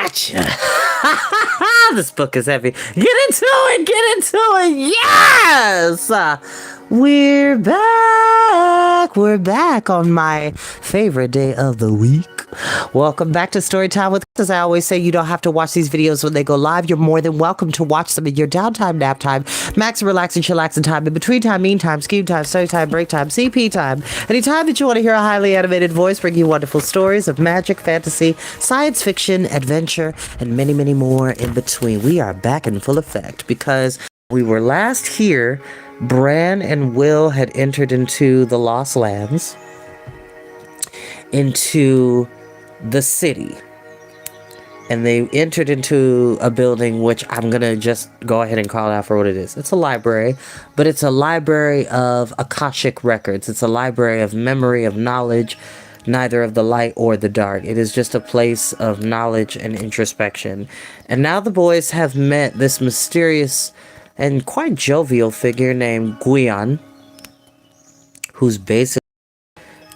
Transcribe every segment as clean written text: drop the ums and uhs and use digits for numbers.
Gotcha. This book is heavy. Get into it. Get into it. Yes. We're back. We're back on my favorite day of the week. Welcome back to Storytime with us. As I always say, you don't have to watch these videos when they go live. You're more than welcome to watch them in your downtime, nap time, max relaxing, chillaxing time, in between time, mean time, scheme time, study time, break time, CP time. Anytime that you want to hear a highly animated voice bring you wonderful stories of magic, fantasy, science fiction, adventure, and many, many more in between. We are back in full effect because we were last here. Bran and Will had entered into the Lost Lands, into the city, and they entered into a building which I'm gonna just go ahead and call it out for what it is. It's a library, but it's a library of Akashic records. It's a library of memory, of knowledge, neither of the light or the dark. It is just a place of knowledge and introspection. And now the boys have met this mysterious and quite jovial figure named Gwion, who's basically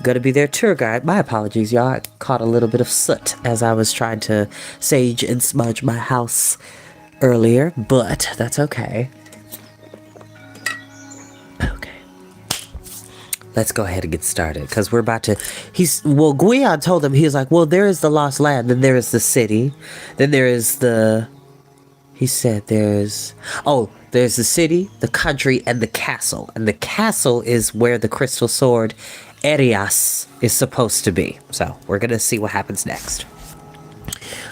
going to be their tour guide. My apologies, y'all. I caught a little bit of soot as I was trying to sage and smudge my house earlier, but that's okay. Okay. Let's go ahead and get started, because we're about to... Gwion told him, he was like, well, there is the Lost Land, then there is the city, then there is the... He said there's the city, the country, and the castle. And the castle is where the crystal sword, Erias, is supposed to be. So we're going to see what happens next.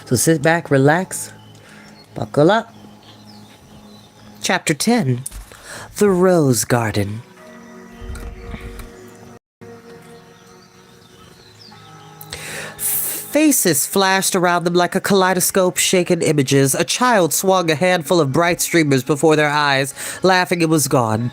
So sit back, relax, buckle up. Chapter 10, The Rose Garden. Faces flashed around them like a kaleidoscope shaken images. A child swung a handful of bright streamers before their eyes, laughing and was gone.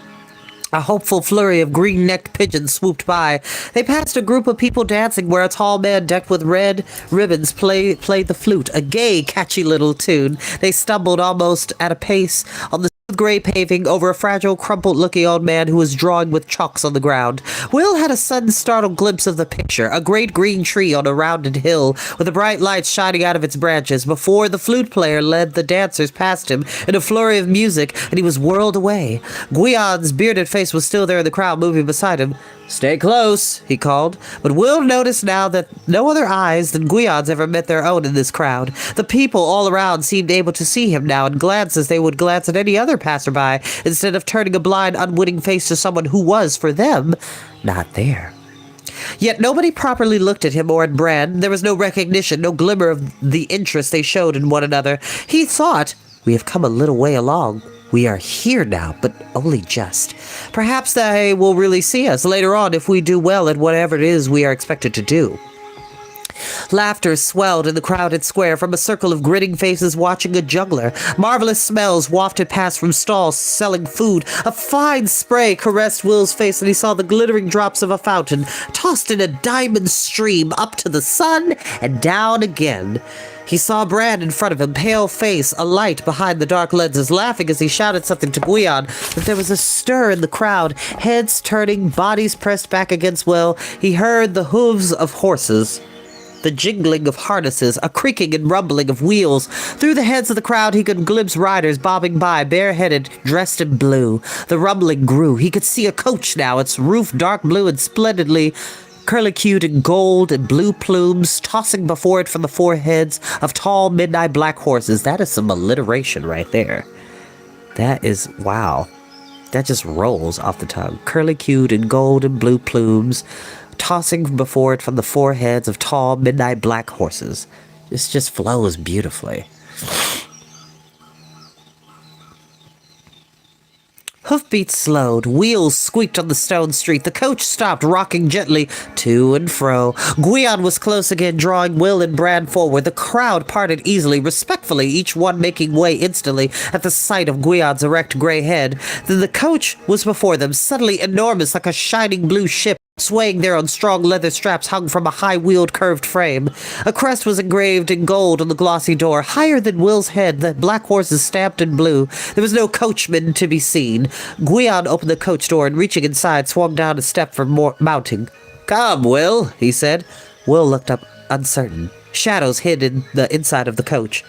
A hopeful flurry of green-necked pigeons swooped by. They passed a group of people dancing where a tall man decked with red ribbons played the flute, a gay, catchy little tune. They stumbled almost at a pace on the gray paving over a fragile, crumpled-looking old man who was drawing with chalks on the ground. Will had a sudden startled glimpse of the picture, a great green tree on a rounded hill with a bright light shining out of its branches. Before the flute player led the dancers past him in a flurry of music, and he was whirled away. Gwion's bearded face was still there in the crowd, moving beside him. "Stay close," he called, but Will noticed now that no other eyes than Gwion's ever met their own in this crowd. The people all around seemed able to see him now and glance as they would glance at any other passerby, instead of turning a blind, unwitting face to someone who was, for them, not there. Yet nobody properly looked at him or at Bran. There was no recognition, no glimmer of the interest they showed in one another. He thought, "We have come a little way along. We are here now, but only just. Perhaps they will really see us later on if we do well at whatever it is we are expected to do." Laughter swelled in the crowded square from a circle of grinning faces watching a juggler. Marvelous smells wafted past from stalls selling food. A fine spray caressed Will's face, and he saw the glittering drops of a fountain tossed in a diamond stream up to the sun and down again. He saw Bran in front of him, pale face, a light behind the dark lenses, laughing as he shouted something to Gwion. But there was a stir in the crowd, heads turning, bodies pressed back against Will. He heard the hooves of horses, the jingling of harnesses, a creaking and rumbling of wheels. Through the heads of the crowd he could glimpse riders bobbing by, bareheaded, dressed in blue. The rumbling grew. He could see a coach now, its roof dark blue and splendidly curlicued in gold and blue plumes, tossing before it from the foreheads of tall midnight black horses. That is some alliteration right there. That is, wow. That just rolls off the tongue. Curlicued in gold and blue plumes, tossing before it from the foreheads of tall midnight black horses. This just flows beautifully. Hoofbeats slowed, wheels squeaked on the stone street. The coach stopped, rocking gently to and fro. Gwion was close again, drawing Will and Bran forward. The crowd parted easily, respectfully, each one making way instantly at the sight of Gwion's erect gray head. Then the coach was before them, suddenly enormous like a shining blue ship, swaying there on strong leather straps hung from a high-wheeled curved frame. A crest was engraved in gold on the glossy door. Higher than Will's head, the black horses stamped in blue. There was no coachman to be seen. Gwion opened the coach door and, reaching inside, swung down a step for mounting. "Come, Will," he said. Will looked up, uncertain. Shadows hid in the inside of the coach.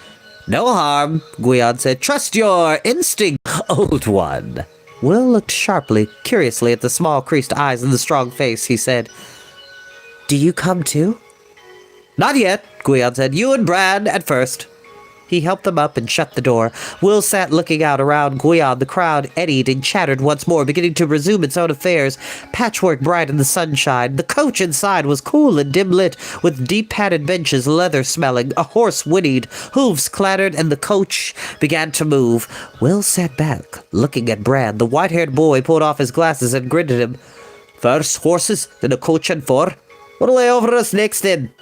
No harm, Guion said. Trust your instinct, old one. Will looked sharply, curiously at the small, creased eyes and the strong face. He said, Do you come too? Not yet, Guion said. You and Brad at first. He helped them up and shut the door. Will sat looking out around Guion. The crowd eddied and chattered once more, beginning to resume its own affairs. Patchwork bright in the sunshine. The coach inside was cool and dim-lit, with deep padded benches, leather-smelling. A horse whinnied, hooves clattered, and the coach began to move. Will sat back, looking at Brad. The white-haired boy pulled off his glasses and grinned at him. First horses, then a coach and four. What'll lay over us next, then?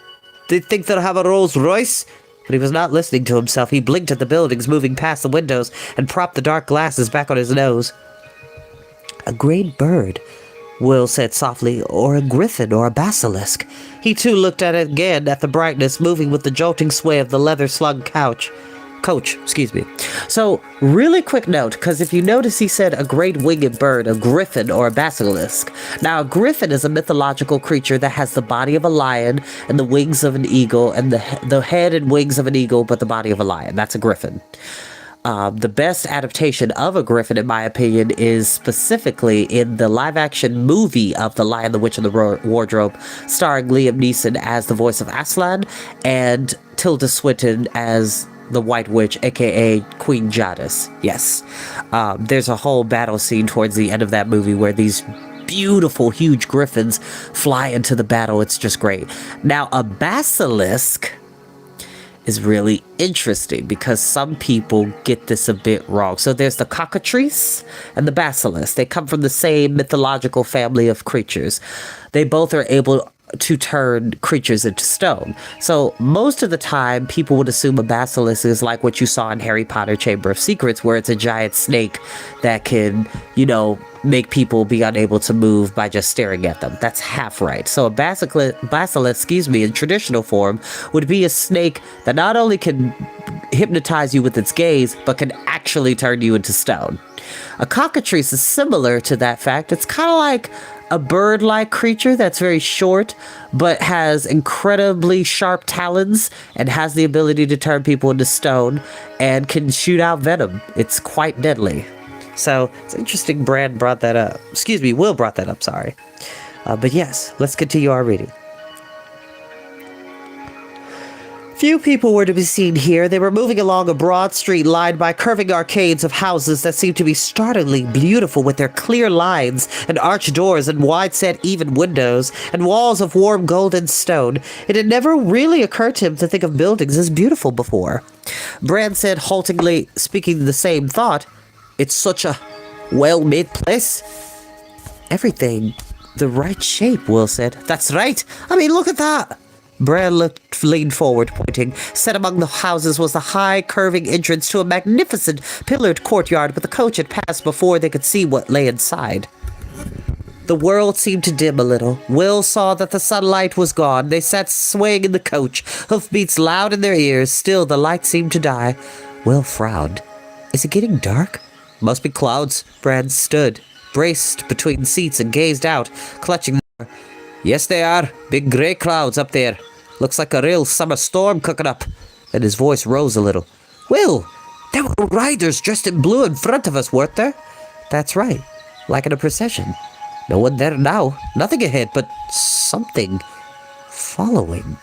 They think they'll have a Rolls-Royce? But he was not listening to himself. He blinked at the buildings moving past the windows and propped the dark glasses back on his nose. A great bird, Will said softly, or a griffin or a basilisk. He too looked at it again, at the brightness moving with the jolting sway of the leather-slung coach. So, really quick note, because if you notice he said a great winged bird, a griffin, or a basilisk. Now, a griffin is a mythological creature that has the body of a lion and the wings of an eagle, and the head and wings of an eagle, but the body of a lion. That's a griffin. The best adaptation of a griffin, in my opinion, is specifically in the live-action movie of The Lion, the Witch, and the Wardrobe, starring Liam Neeson as the voice of Aslan, and Tilda Swinton as the White Witch, aka Queen Jadis. Yes. There's a whole battle scene towards the end of that movie where these beautiful, huge griffins fly into the battle. It's just great. Now, a basilisk is really interesting because some people get this a bit wrong. So there's the cockatrice and the basilisk. They come from the same mythological family of creatures. They both are able to turn creatures into stone. So most of the time, people would assume a basilisk is like what you saw in Harry Potter Chamber of Secrets, where it's a giant snake that can, make people be unable to move by just staring at them. That's half right. So a basilisk, in traditional form, would be a snake that not only can hypnotize you with its gaze, but can actually turn you into stone. A cockatrice is similar to that fact. It's kind of like a bird-like creature that's very short, but has incredibly sharp talons and has the ability to turn people into stone and can shoot out venom. It's quite deadly. So it's interesting Will brought that up, sorry. But yes, let's continue our reading. Few people were to be seen here. They were moving along a broad street lined by curving arcades of houses that seemed to be startlingly beautiful with their clear lines and arched doors and wide-set even windows and walls of warm golden stone. It had never really occurred to him to think of buildings as beautiful before. Brand said haltingly, speaking the same thought, It's such a well-made place. Everything the right shape, Will said. That's right. I mean, look at that. Brand leaned forward, pointing. Set among the houses was the high, curving entrance to a magnificent, pillared courtyard, but the coach had passed before they could see what lay inside. The world seemed to dim a little. Will saw that the sunlight was gone. They sat swaying in the coach, hoofbeats loud in their ears. Still, the light seemed to die. Will frowned. Is it getting dark? Must be clouds. Brand stood, braced between seats, and gazed out, clutching the door. Yes, they are. Big grey clouds up there. Looks like a real summer storm cooking up. And his voice rose a little. Will, there were riders dressed in blue in front of us, weren't there? That's right. Like in a procession. No one there now. Nothing ahead, but something following.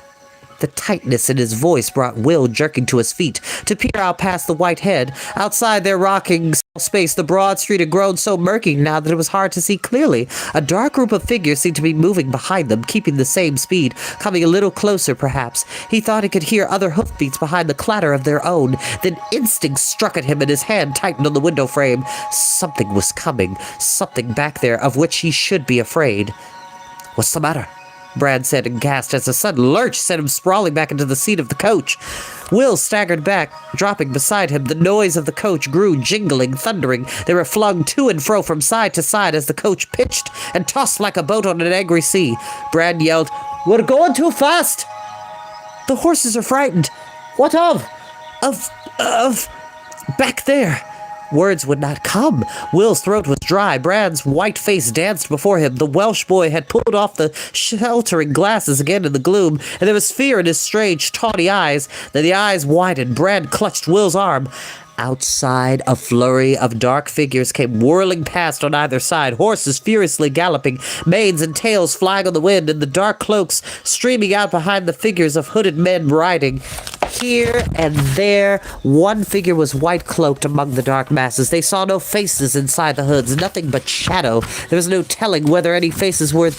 The tightness in his voice brought Will jerking to his feet to peer out past the white head. Outside their rocking space, the broad street had grown so murky now that it was hard to see clearly. A dark group of figures seemed to be moving behind them, keeping the same speed, coming a little closer perhaps. He thought he could hear other hoofbeats behind the clatter of their own. Then instinct struck at him and his hand tightened on the window frame. Something was coming, something back there of which he should be afraid. What's the matter? Brad said and gasped as a sudden lurch sent him sprawling back into the seat of the coach. Will staggered back, dropping beside him. The noise of the coach grew, jingling, thundering. They were flung to and fro from side to side as the coach pitched and tossed like a boat on an angry sea. Brad yelled, We're going too fast! The horses are frightened. What of? Of... Back there. Words would not come. Will's throat was dry. Brad's white face danced before him. The Welsh boy had pulled off the sheltering glasses again in the gloom, and there was fear in his strange, tawny eyes. Then the eyes widened. Brad clutched Will's arm. Outside, a flurry of dark figures came whirling past on either side, horses furiously galloping, manes and tails flying on the wind, and the dark cloaks streaming out behind the figures of hooded men riding. Here and there, one figure was white-cloaked among the dark masses. They saw no faces inside the hoods, nothing but shadow. There was no telling whether any faces were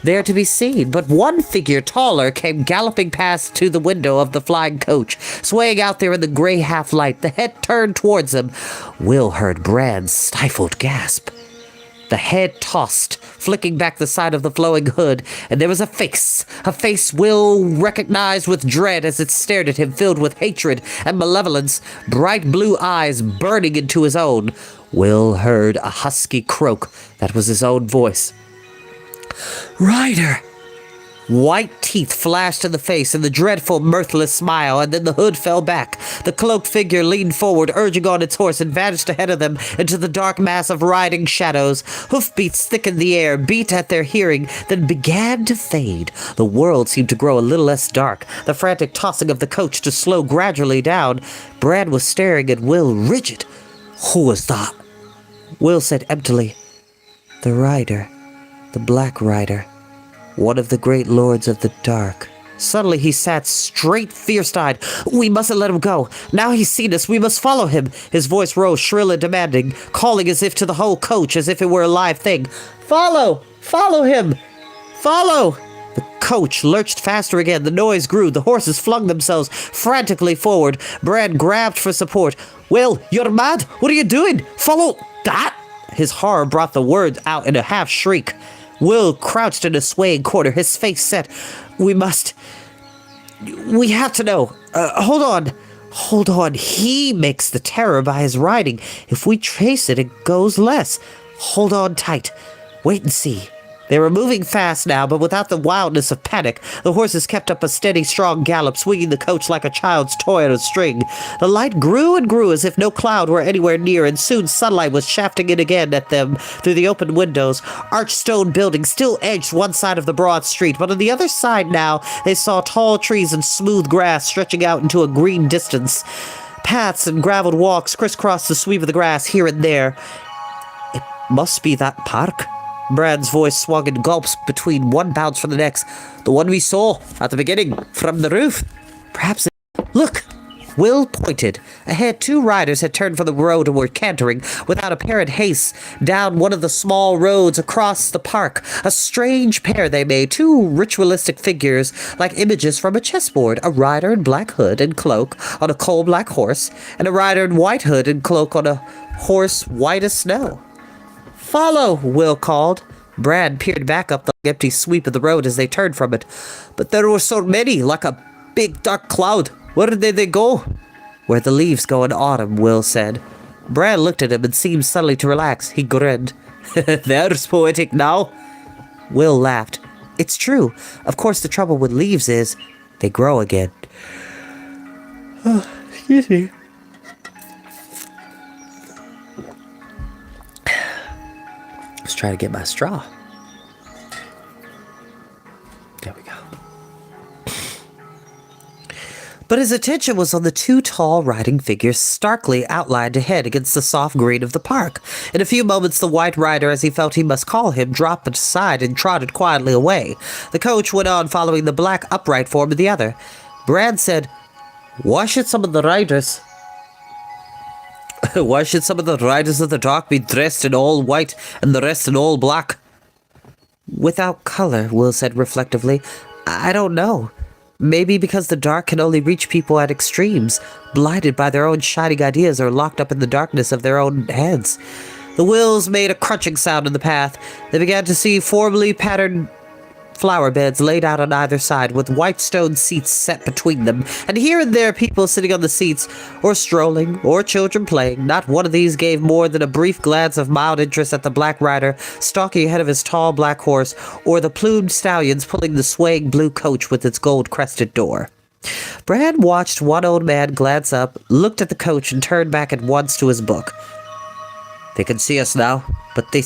there to be seen. But one figure, taller, came galloping past to the window of the flying coach, swaying out there in the gray half-light, the head turned towards him. Will heard Brad's stifled gasp. The head tossed, flicking back the side of the flowing hood, and there was a face Will recognized with dread as it stared at him, filled with hatred and malevolence, bright blue eyes burning into his own. Will heard a husky croak that was his own voice. "Ryder!" White teeth flashed in the face in the dreadful, mirthless smile, and then the hood fell back. The cloaked figure leaned forward, urging on its horse, and vanished ahead of them into the dark mass of riding shadows. Hoofbeats thickened the air, beat at their hearing, then began to fade. The world seemed to grow a little less dark, the frantic tossing of the coach to slow gradually down. Brad was staring at Will, rigid. "Who was that?" Will said emptily, "The rider, the Black Rider. One of the great lords of the dark." Suddenly he sat straight, fierce-eyed. "We mustn't let him go. Now he's seen us. We must follow him." His voice rose shrill and demanding, calling as if to the whole coach, as if it were a live thing. "Follow! Follow him! Follow!" The coach lurched faster again. The noise grew. The horses flung themselves frantically forward. Brad grabbed for support. "Will, you're mad! What are you doing? Follow that!" His horror brought the words out in a half-shriek. Will crouched in a swaying corner, his face set. We have to know. Hold on. He makes the terror by his riding. If we trace it, it goes less. Hold on tight. Wait and see." They were moving fast now, but without the wildness of panic. The horses kept up a steady, strong gallop, swinging the coach like a child's toy on a string. The light grew and grew as if no cloud were anywhere near, and soon sunlight was shafting in again at them through the open windows. Arched stone buildings still edged one side of the broad street, but on the other side now they saw tall trees and smooth grass stretching out into a green distance. Paths and graveled walks crisscrossed the sweep of the grass here and there. "It must be that park." Brad's voice swung in gulps between one bounce from the next. "The one we saw at the beginning, from the roof. Perhaps Look!" Will pointed. Ahead, two riders had turned from the road and were cantering, without apparent haste, down one of the small roads across the park. A strange pair they made, two ritualistic figures, like images from a chessboard. A rider in black hood and cloak on a coal-black horse, and a rider in white hood and cloak on a horse white as snow. "Follow!" Will called. Brad peered back up the empty sweep of the road as they turned from it. "But there were so many, like a big dark cloud. Where did they go?" "Where the leaves go in autumn," Will said. Brad looked at him and seemed suddenly to relax. He grinned. "There's poetic now." Will laughed. "It's true. Of course, the trouble with leaves is they grow again." "Oh, excuse me." I was trying to get my straw. There we go. But his attention was on the two tall riding figures starkly outlined ahead against the soft green of the park. In a few moments, the white rider, as he felt he must call him, dropped aside and trotted quietly away. The coach went on, following the black upright form of the other. Brad said, Why should some of the riders of the dark be dressed in all white and the rest in all black?" "Without color," Will said reflectively. "I don't know. Maybe because the dark can only reach people at extremes, blinded by their own shining ideas or locked up in the darkness of their own heads." The wheels made a crunching sound in the path. They began to see formally patterned flower beds laid out on either side, with white stone seats set between them, and here and there people sitting on the seats, or strolling, or children playing. Not one of these gave more than a brief glance of mild interest at the black rider stalking ahead of his tall black horse, or the plumed stallions pulling the swaying blue coach with its gold-crested door. Brad watched one old man glance up, looked at the coach, and turned back at once to his book. They can see us now, but they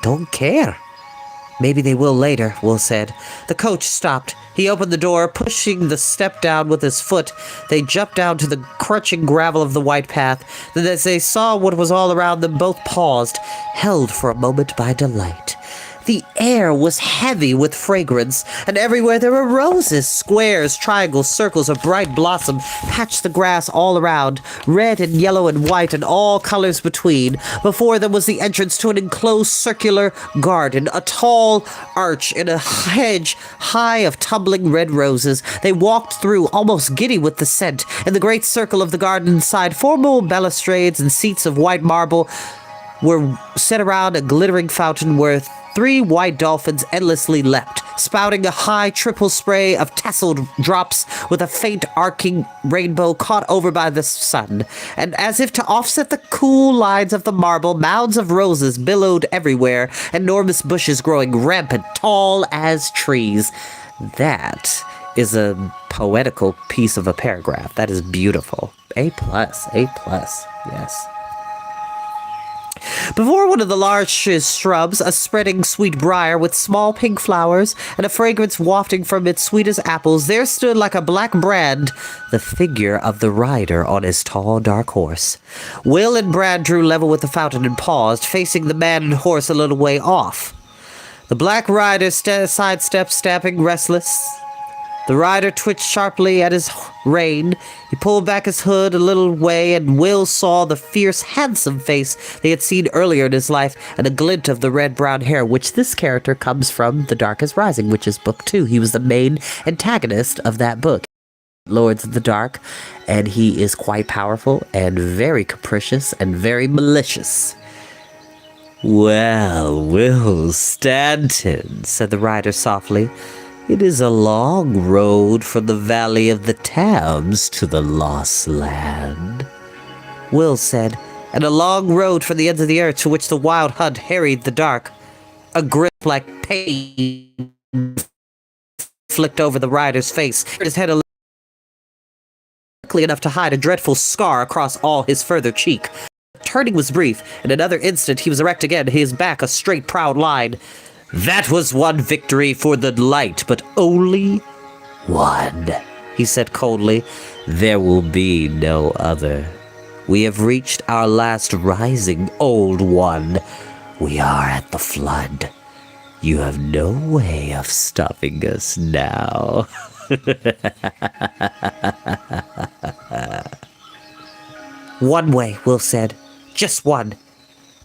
don't care. Maybe they will later, Will said. The coach stopped. He opened the door, pushing the step down with his foot. They jumped down to the crunching gravel of the white path. Then as they saw what was all around them, both paused, held for a moment by delight. The air was heavy with fragrance, and everywhere there were roses, squares, triangles, circles of bright blossom patched the grass all around, red and yellow and white and all colors between. Before them was the entrance to an enclosed circular garden, a tall arch in a hedge high of tumbling red roses. They walked through, almost giddy with the scent. In the great circle of the garden inside, formal balustrades and seats of white marble were set around a glittering fountain where 3 white dolphins endlessly leapt, spouting a high triple spray of tasseled drops with a faint arcing rainbow caught over by the sun. And as if to offset the cool lines of the marble, mounds of roses billowed everywhere, enormous bushes growing rampant, tall as trees. That is a poetical piece of a paragraph. That is beautiful. A+, yes. Before one of the largest shrubs, a spreading sweet briar with small pink flowers and a fragrance wafting from it sweet as apples, there stood like a black brand the figure of the rider on his tall, dark horse. Will and Brad drew level with the fountain and paused, facing the man and horse a little way off. The black rider sidestepped, stamping restless. The rider twitched sharply at his rein. He pulled back his hood a little way, and Will saw the fierce, handsome face they had seen earlier in his life, and a glint of the red-brown hair, which this character comes from The Dark is Rising, which is book 2. He was the main antagonist of that book, Lords of the Dark, and he is quite powerful and very capricious and very malicious. "Well, Will Stanton," said the rider softly, "it is a long road from the valley of the Thames to the Lost Land." Will said, "And a long road from the ends of the earth to which the wild hunt harried the dark." A grip like pain flicked over the rider's face. His head quickly enough to hide a dreadful scar across all his further cheek. Turning was brief. In another instant he was erect again, his back a straight, proud line. "That was one victory for the light, but only one," he said coldly. "There will be no other. We have reached our last rising, old one. We are at the flood. You have no way of stopping us now." "One way," Will said. "Just one."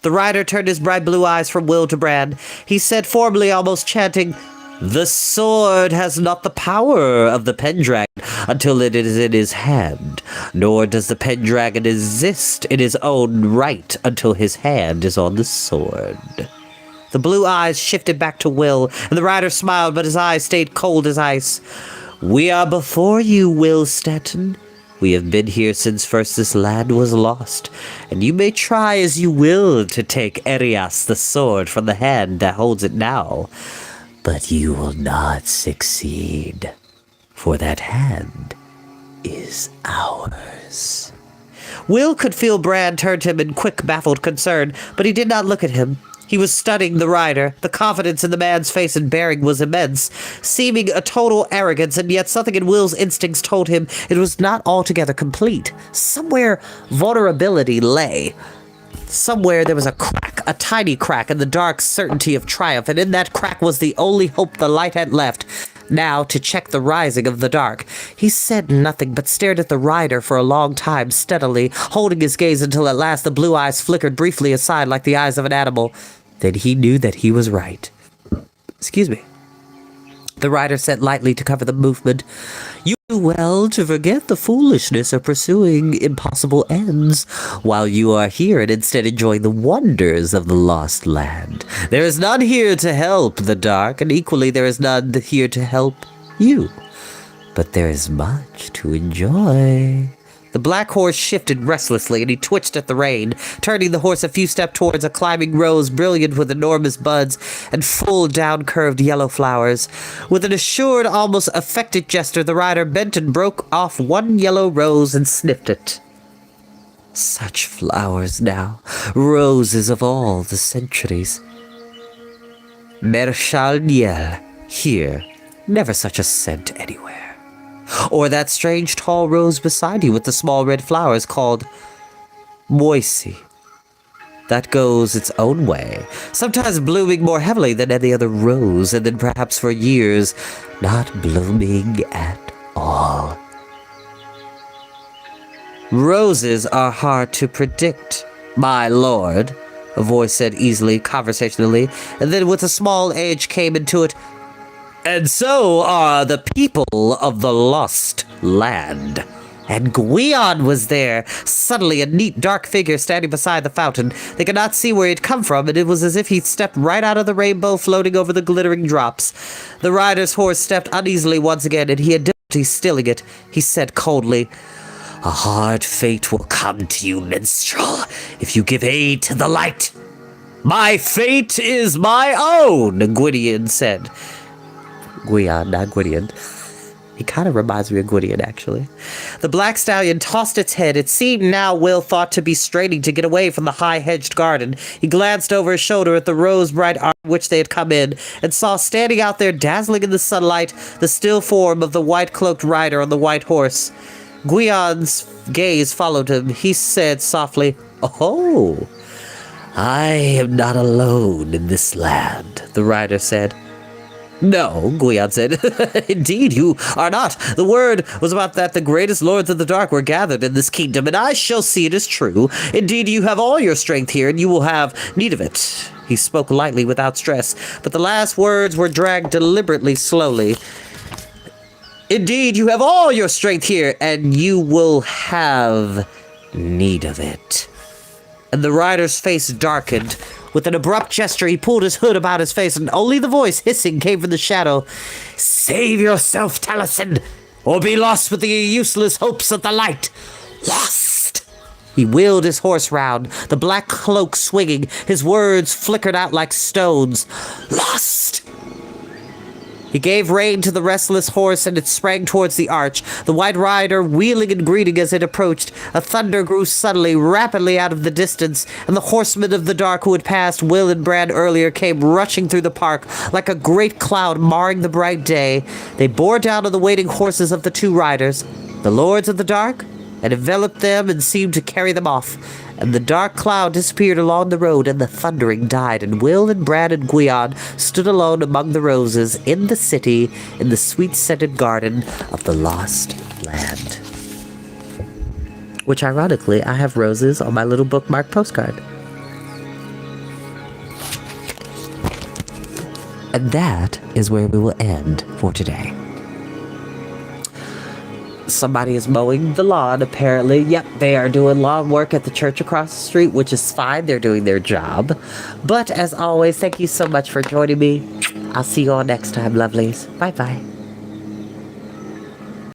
The rider turned his bright blue eyes from Will to Brad. He said formally, almost chanting, "The sword has not the power of the Pendragon until it is in his hand, nor does the Pendragon exist in his own right until his hand is on the sword." The blue eyes shifted back to Will, and the rider smiled, but his eyes stayed cold as ice. "We are before you, Will Stanton. We have been here since first this land was lost, and you may try as you will to take Erias the sword from the hand that holds it now, but you will not succeed, for that hand is ours." Will could feel Brad turn to him in quick, baffled concern, but he did not look at him. He was studying the rider. The confidence in the man's face and bearing was immense, seeming a total arrogance, and yet something in Will's instincts told him it was not altogether complete. Somewhere vulnerability lay. Somewhere there was a crack, a tiny crack, in the dark certainty of triumph, and in that crack was the only hope the light had left, now to check the rising of the dark. He said nothing, but stared at the rider for a long time, steadily, holding his gaze until at last the blue eyes flickered briefly aside like the eyes of an animal. Then he knew that he was right. "Excuse me," the rider said lightly to cover the movement. "You do well to forget the foolishness of pursuing impossible ends while you are here and instead enjoying the wonders of the Lost Land. There is none here to help the dark, and equally there is none here to help you. But there is much to enjoy." The black horse shifted restlessly, and he twitched at the rein, turning the horse a few steps towards a climbing rose brilliant with enormous buds and full down-curved yellow flowers. With an assured, almost affected gesture, the rider bent and broke off one yellow rose and sniffed it. Such flowers now, roses of all the centuries. Merchalniel, here, never such a scent anywhere. Or that strange tall rose beside you with the small red flowers called Moissy. That goes its own way, sometimes blooming more heavily than any other rose, and then perhaps for years not blooming at all. Roses are hard to predict, my lord, a voice said easily, conversationally, and then with a small edge came into it. And so are the people of the lost land. And Gwion was there, suddenly a neat dark figure standing beside the fountain. They could not see where he'd come from, and it was as if he'd stepped right out of the rainbow floating over the glittering drops. The rider's horse stepped uneasily once again, and he had difficulty stilling it. He said coldly, "A hard fate will come to you, minstrel, if you give aid to the light." "My fate is my own," Gwydion said. Gwion, not Gwydion. He kind of reminds me of Gwydion, actually. The black stallion tossed its head. It seemed now Will thought to be straining to get away from the high-hedged garden. He glanced over his shoulder at the rose-bright arm which they had come in, and saw standing out there dazzling in the sunlight the still form of the white-cloaked rider on the white horse. Gwion's gaze followed him. He said softly, "Oh, I am not alone in this land," the rider said. "No," Gwion said. "Indeed, you are not. The word was about that the greatest lords of the dark were gathered in this kingdom, and I shall see it is true. Indeed, you have all your strength here, and you will have need of it." He spoke lightly without stress, but the last words were dragged deliberately slowly. "Indeed, you have all your strength here, and you will have need of it." And the rider's face darkened. With an abrupt gesture, he pulled his hood about his face, and only the voice hissing came from the shadow. "Save yourself, Taliesin, or be lost with the useless hopes of the light. Lost!" He wheeled his horse round, the black cloak swinging. His words flickered out like stones. "Lost!" He gave rein to the restless horse, and it sprang towards the arch, the white rider wheeling and greeting as it approached. A thunder grew suddenly, rapidly out of the distance, and the horsemen of the dark who had passed Will and Bran earlier came rushing through the park like a great cloud marring the bright day. They bore down on the waiting horses of the two riders, the lords of the dark, and enveloped them and seemed to carry them off. And the dark cloud disappeared along the road, and the thundering died, and Will and Bran and Gwion stood alone among the roses in the city, in the sweet-scented garden of the lost land. Which, ironically, I have roses on my little bookmark postcard. And that is where we will end for today. Somebody is mowing the lawn, apparently. Yep, they are doing lawn work at the church across the street, which is fine. They're doing their job. But as always, thank you so much for joining me. I'll see you all next time, lovelies. Bye-bye.